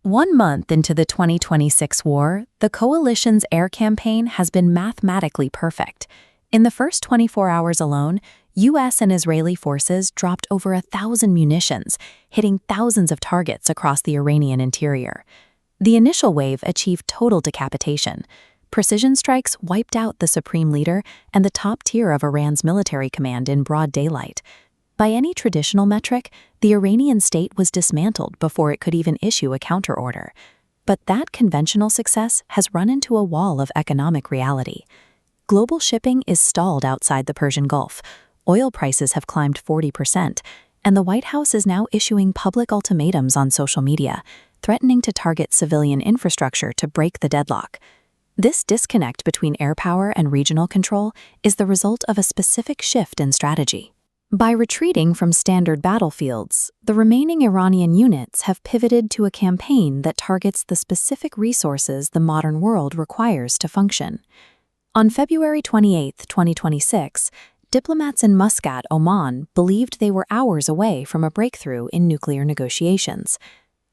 1 month into the 2026 war, the coalition's air campaign has been mathematically perfect. In the first 24 hours alone, U.S. and Israeli forces dropped over 1,000 munitions, hitting thousands of targets across the Iranian interior. The initial wave achieved total decapitation. Precision strikes wiped out the supreme leader and the top tier of Iran's military command in broad daylight. By any traditional metric, the Iranian state was dismantled before it could even issue a counterorder. But that conventional success has run into a wall of economic reality. Global shipping is stalled outside the Persian Gulf. Oil prices have climbed 40%, and the White House is now issuing public ultimatums on social media, threatening to target civilian infrastructure to break the deadlock. This disconnect between air power and regional control is the result of a specific shift in strategy. By retreating from standard battlefields, the remaining Iranian units have pivoted to a campaign that targets the specific resources the modern world requires to function. On February 28, 2026, diplomats in Muscat, Oman, believed they were hours away from a breakthrough in nuclear negotiations.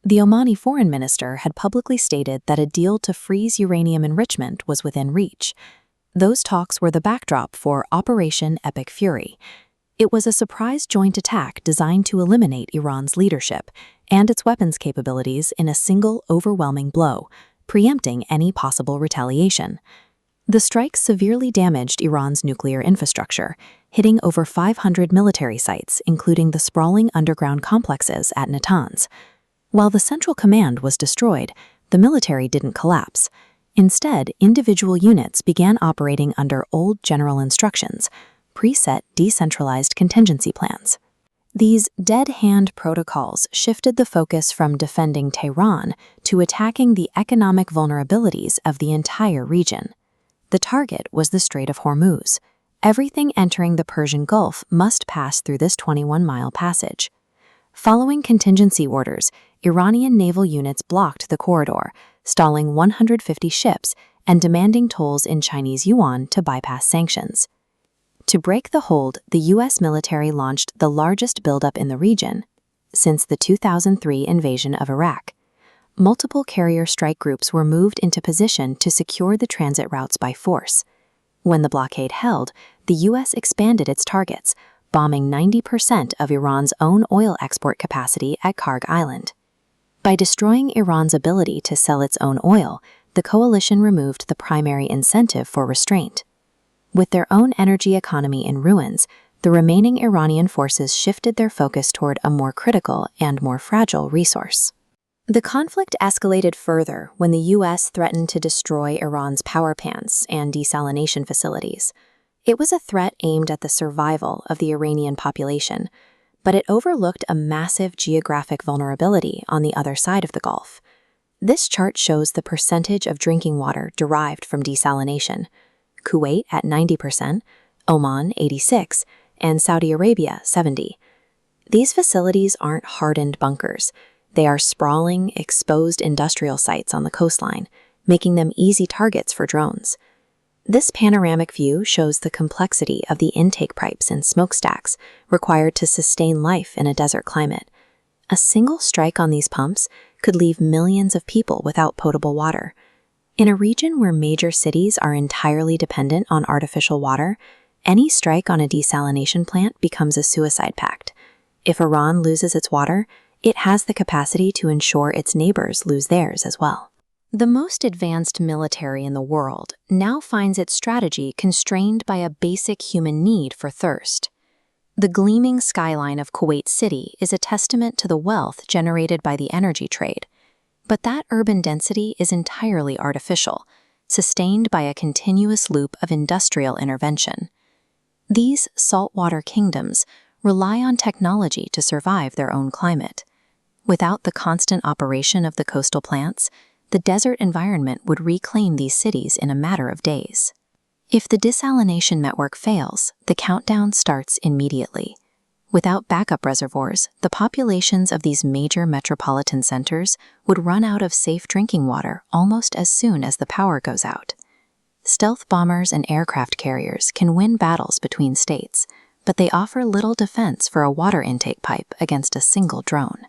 The Omani foreign minister had publicly stated that a deal to freeze uranium enrichment was within reach. Those talks were the backdrop for Operation Epic Fury. It was a surprise joint attack designed to eliminate Iran's leadership and its weapons capabilities in a single overwhelming blow, preempting any possible retaliation. The strike severely damaged Iran's nuclear infrastructure, hitting over 500 military sites, including the sprawling underground complexes at Natanz. While the central command was destroyed, the military didn't collapse. Instead, individual units began operating under old general instructions, preset decentralized contingency plans. These dead-hand protocols shifted the focus from defending Tehran to attacking the economic vulnerabilities of the entire region. The target was the Strait of Hormuz. Everything entering the Persian Gulf must pass through this 21-mile passage. Following contingency orders, Iranian naval units blocked the corridor, stalling 150 ships and demanding tolls in Chinese yuan to bypass sanctions. To break the hold, the U.S. military launched the largest buildup in the region since the 2003 invasion of Iraq. Multiple carrier strike groups were moved into position to secure the transit routes by force. When the blockade held, the U.S. expanded its targets, bombing 90% of Iran's own oil export capacity at Kharg Island. By destroying Iran's ability to sell its own oil, the coalition removed the primary incentive for restraint. With their own energy economy in ruins, the remaining Iranian forces shifted their focus toward a more critical and more fragile resource. The conflict escalated further when the U.S. threatened to destroy Iran's power plants and desalination facilities. It was a threat aimed at the survival of the Iranian population, but it overlooked a massive geographic vulnerability on the other side of the Gulf. This chart shows the percentage of drinking water derived from desalination. Kuwait at 90%, Oman 86%, and Saudi Arabia 70%. These facilities aren't hardened bunkers. They are sprawling, exposed industrial sites on the coastline, making them easy targets for drones. This panoramic view shows the complexity of the intake pipes and smokestacks required to sustain life in a desert climate. A single strike on these pumps could leave millions of people without potable water. In a region where major cities are entirely dependent on artificial water, any strike on a desalination plant becomes a suicide pact. If Iran loses its water, it has the capacity to ensure its neighbors lose theirs as well. The most advanced military in the world now finds its strategy constrained by a basic human need for thirst. The gleaming skyline of Kuwait City is a testament to the wealth generated by the energy trade. But that urban density is entirely artificial, sustained by a continuous loop of industrial intervention. These saltwater kingdoms rely on technology to survive their own climate. Without the constant operation of the coastal plants, the desert environment would reclaim these cities in a matter of days. If the desalination network fails, the countdown starts immediately. Without backup reservoirs, the populations of these major metropolitan centers would run out of safe drinking water almost as soon as the power goes out. Stealth bombers and aircraft carriers can win battles between states, but they offer little defense for a water intake pipe against a single drone.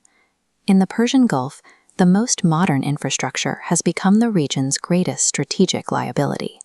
In the Persian Gulf, the most modern infrastructure has become the region's greatest strategic liability.